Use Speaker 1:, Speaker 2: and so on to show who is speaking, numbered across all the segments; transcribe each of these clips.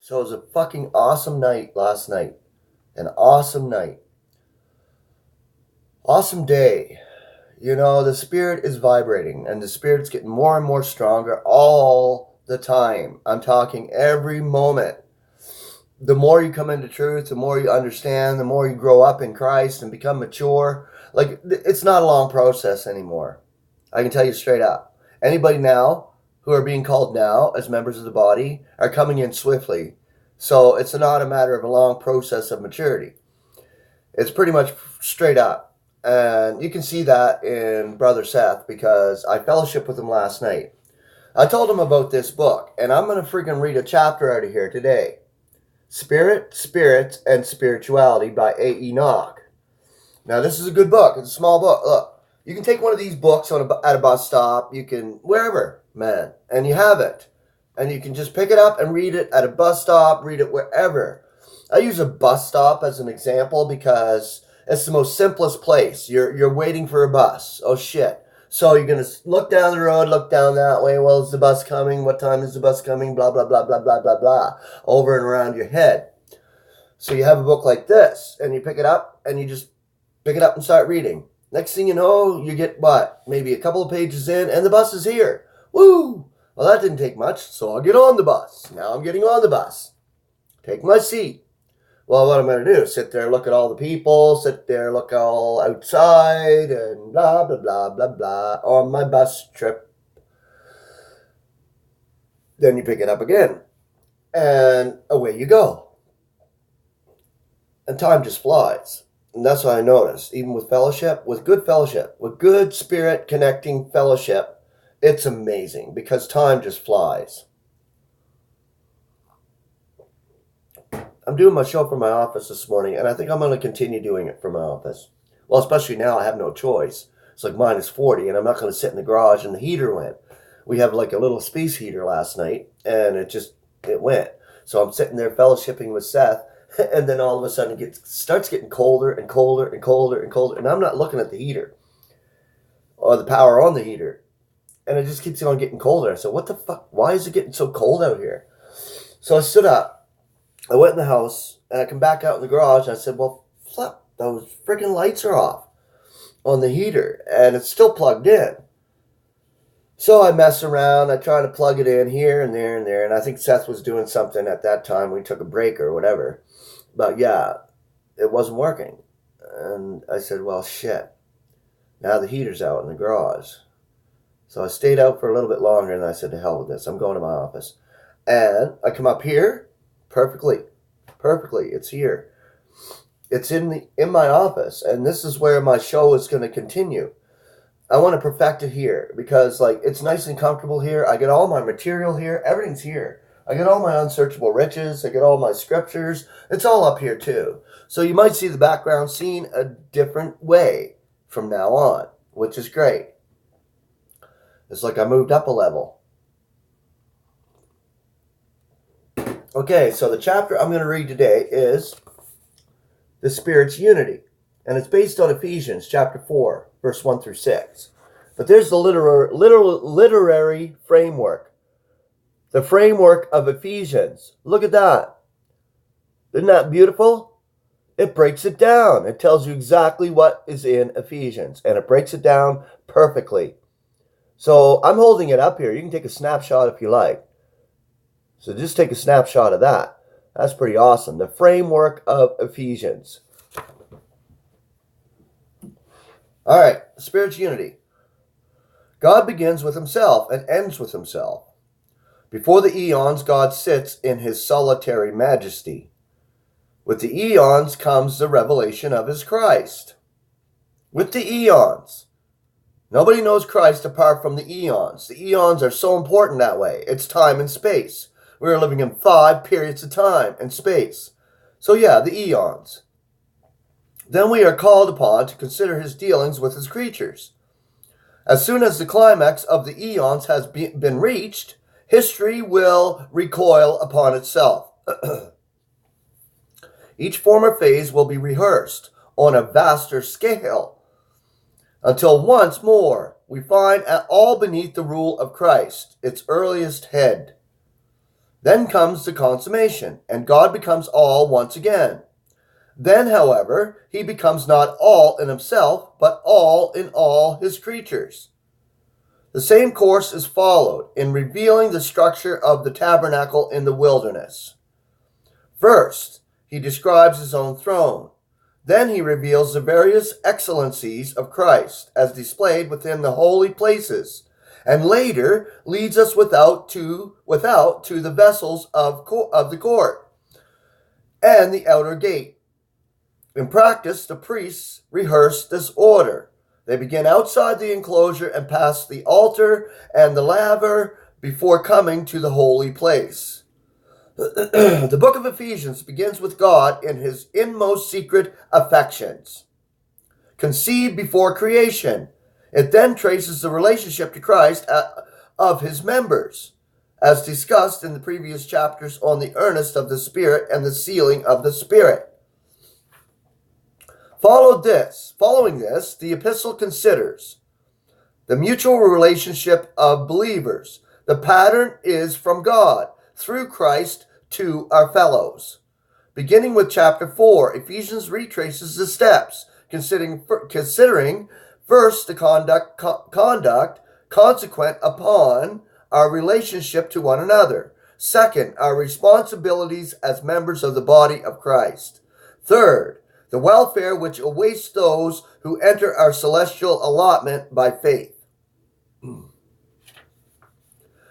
Speaker 1: So it was a fucking awesome night last night. An awesome night. Awesome day. You know, the spirit is vibrating and the spirit's getting more and more stronger all the time. I'm talking every moment. The more you come into truth, the more you understand, the more you grow up in Christ and become mature. Like, it's not a long process anymore. I can tell you straight up. Anybody now who are being called now as members of the body are coming in swiftly. So it's not a matter of a long process of maturity. It's pretty much straight up. And you can see that in Brother Seth because I fellowshiped with him last night. I told him about this book, and I'm going to freaking read a chapter out of here today. Spirit, Spirits, and Spirituality by A. Enoch. Now, this is a good book. It's a small book. Look, you can take one of these books at a bus stop. You can, wherever, man, and you have it. And you can just pick it up and read it at a bus stop, read it wherever. I use a bus stop as an example because it's the most simplest place. You're waiting for a bus. Oh, shit. So you're going to look down the road, look down that way. Well, is the bus coming? What time is the bus coming? Blah, blah, blah, blah, blah, blah, blah. Over and around your head. So you have a book like this, and you pick it up, and you just pick it up and start reading. Next thing you know, you get what? Maybe a couple of pages in, and the bus is here. Woo! Well, that didn't take much, so I'll get on the bus. Now I'm getting on the bus. Take my seat. Well, what I'm going to do is sit there, look at all the people, sit there, look all outside, and blah, blah, blah, blah, blah, on my bus trip. Then you pick it up again, and away you go. And time just flies. And that's what I noticed, even with fellowship, with good spirit connecting fellowship, it's amazing because time just flies. I'm doing my show from my office this morning, and I think I'm going to continue doing it from my office. Well, especially now I have no choice. It's like -40, and I'm not going to sit in the garage, and the heater went. We have like a little space heater last night, and it went. So I'm sitting there fellowshipping with Seth, and then all of a sudden it starts getting colder and colder and colder and colder, and I'm not looking at the heater or the power on the heater. And it just keeps on getting colder. I said, what the fuck? Why is it getting so cold out here? So I stood up. I went in the house, and I come back out in the garage, and I said, well, flip, those freaking lights are off on the heater, and it's still plugged in. So I mess around. I try to plug it in here and there and there, and I think Seth was doing something at that time. We took a break or whatever. But, yeah, it wasn't working. And I said, well, shit. Now the heater's out in the garage. So I stayed out for a little bit longer, and I said, to hell with this. I'm going to my office. And I come up here. Perfectly. It's here. It's in my office, and this is where my show is going to continue. I want to perfect it here because, like, it's nice and comfortable here. I get all my material here. Everything's here. I get all my unsearchable riches. I get all my scriptures. It's all up here too. So you might see the background scene a different way from now on, which is great. It's like I moved up a level. Okay, so the chapter I'm going to read today is The Spirit's Unity. And it's based on Ephesians chapter 4, verse 1 through 6. But there's the literary framework. The framework of Ephesians. Look at that. Isn't that beautiful? It breaks it down. It tells you exactly what is in Ephesians. And it breaks it down perfectly. So I'm holding it up here. You can take a snapshot if you like. So just take a snapshot of that. That's pretty awesome. The framework of Ephesians. All right, Spirit's unity. God begins with himself and ends with himself. Before the eons, God sits in his solitary majesty. With the eons comes the revelation of his Christ. With the eons. Nobody knows Christ apart from the eons. The eons are so important that way. It's time and space. We are living in 5 periods of time and space. So yeah, the eons. Then we are called upon to consider his dealings with his creatures. As soon as the climax of the eons has been reached, history will recoil upon itself. Each former phase will be rehearsed on a vaster scale until once more we find all beneath the rule of Christ, its earliest head. Then comes the consummation, and God becomes all once again. Then, however, he becomes not all in himself, but all in all his creatures. The same course is followed in revealing the structure of the tabernacle in the wilderness. First, he describes his own throne. Then he reveals the various excellencies of Christ as displayed within the holy places, and later leads us without to the vessels of the court and the outer gate. In practice, the priests rehearse this order. They begin outside the enclosure and pass the altar and the laver before coming to the holy place. The book of Ephesians begins with God in his inmost secret affections, conceived before creation. It then traces the relationship to Christ of his members, as discussed in the previous chapters on the earnest of the Spirit and the sealing of the Spirit. Following this, the epistle considers the mutual relationship of believers. The pattern is from God through Christ to our fellows. Beginning with chapter 4, Ephesians retraces the steps, considering first the conduct consequent upon our relationship to one another. Second, our responsibilities as members of the body of Christ. Third, the welfare which awaits those who enter our celestial allotment by faith.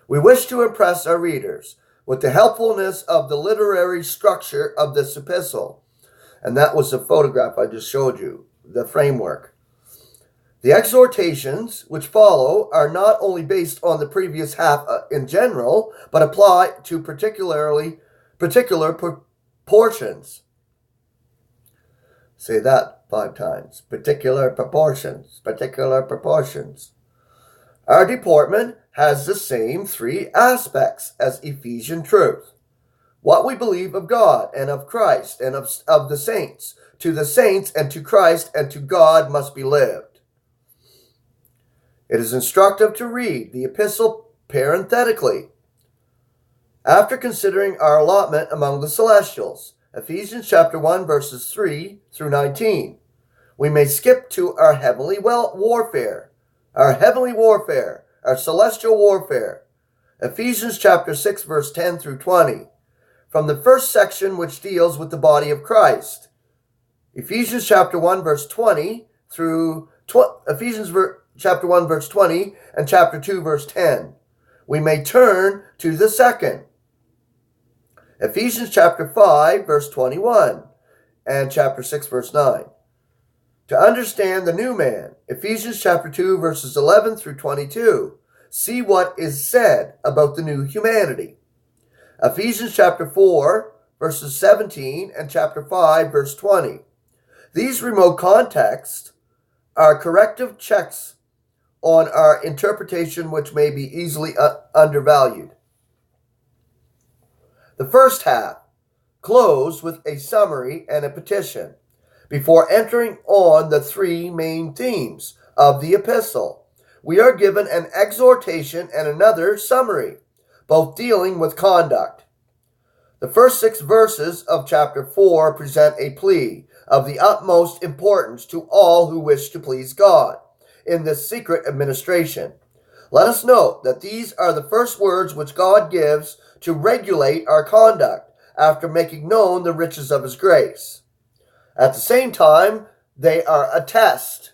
Speaker 1: We wish to impress our readers with the helpfulness of the literary structure of this epistle. And that was the photograph I just showed you, the framework. The exhortations which follow are not only based on the previous half in general, but apply to particular portions. Say that 5 times. Particular proportions. Particular proportions. Our deportment has the same 3 aspects as Ephesian truth. What we believe of God and of Christ and of the saints, to the saints and to Christ and to God must be lived. It is instructive to read the epistle parenthetically. After considering our allotment among the celestials, Ephesians chapter 1 verses 3 through 19, we may skip to our heavenly warfare, our celestial warfare. Ephesians chapter 6 verse 10 through 20, from the first section which deals with the body of Christ. Ephesians chapter 1 verse 20 through chapter 1 verse 20 and chapter 2 verse 10. We may turn to the second. Ephesians chapter 5 verse 21 and chapter 6 verse 9. To understand the new man, Ephesians chapter 2 verses 11 through 22, see what is said about the new humanity. Ephesians chapter 4 verses 17 and chapter 5 verse 20. These remote contexts are corrective checks on our interpretation which may be easily undervalued. The first half closed with a summary and a petition before entering on the 3 main themes of the epistle. We are given an exhortation and another summary, both dealing with conduct. The first 6 verses of chapter 4 present a plea of the utmost importance to all who wish to please God in this secret administration. Let us note that these are the first words which God gives to regulate our conduct after making known the riches of his grace. At the same time, they are a test.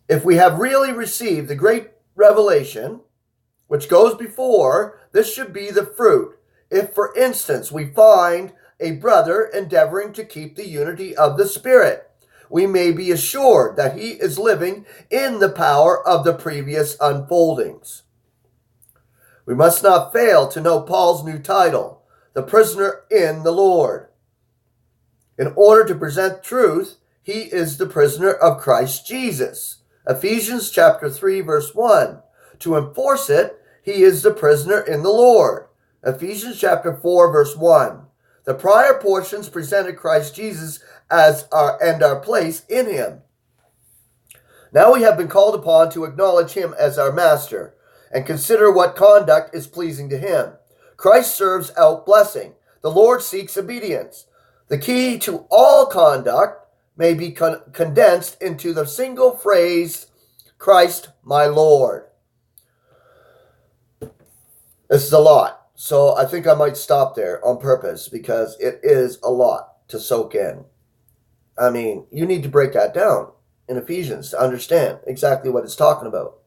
Speaker 1: If we have really received the great revelation which goes before, this should be the fruit. If, for instance, we find a brother endeavoring to keep the unity of the Spirit, we may be assured that he is living in the power of the previous unfoldings. We must not fail to note Paul's new title, the prisoner in the Lord. In order to present truth, he is the prisoner of Christ Jesus. Ephesians chapter 3 verse 1. To enforce it, he is the prisoner in the Lord. Ephesians chapter 4 verse 1. The prior portions presented Christ Jesus as our place in him. Now we have been called upon to acknowledge him as our master and consider what conduct is pleasing to him. Christ serves out blessing. The Lord seeks obedience. The key to all conduct may be condensed into the single phrase, Christ my Lord. This is a lot. So I think I might stop there on purpose because it is a lot to soak in. I mean, you need to break that down in Ephesians to understand exactly what it's talking about.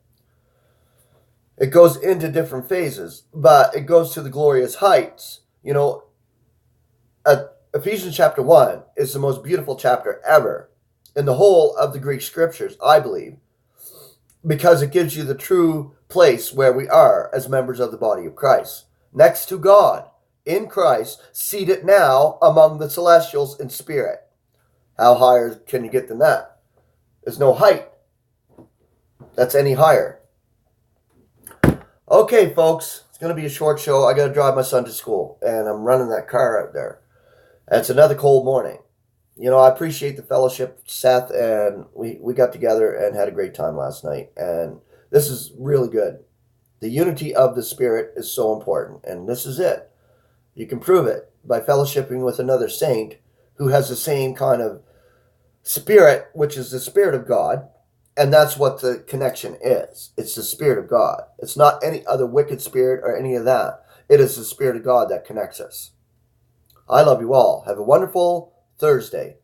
Speaker 1: It goes into different phases, but it goes to the glorious heights. You know, Ephesians chapter 1 is the most beautiful chapter ever in the whole of the Greek scriptures, I believe, because it gives you the true place where we are as members of the body of Christ. Next to God, in Christ, seated now among the celestials in spirit. How higher can you get than that? There's no height that's any higher. Okay, folks, it's going to be a short show. I got to drive my son to school, and I'm running that car out there. It's another cold morning. You know, I appreciate the fellowship, Seth, and we got together and had a great time last night. And this is really good. The unity of the Spirit is so important, and this is it. You can prove it by fellowshipping with another saint who has the same kind of spirit, which is the Spirit of God, and that's what the connection is. It's the Spirit of God. It's not any other wicked spirit or any of that. It is the Spirit of God that connects us. I love you all. Have a wonderful Thursday.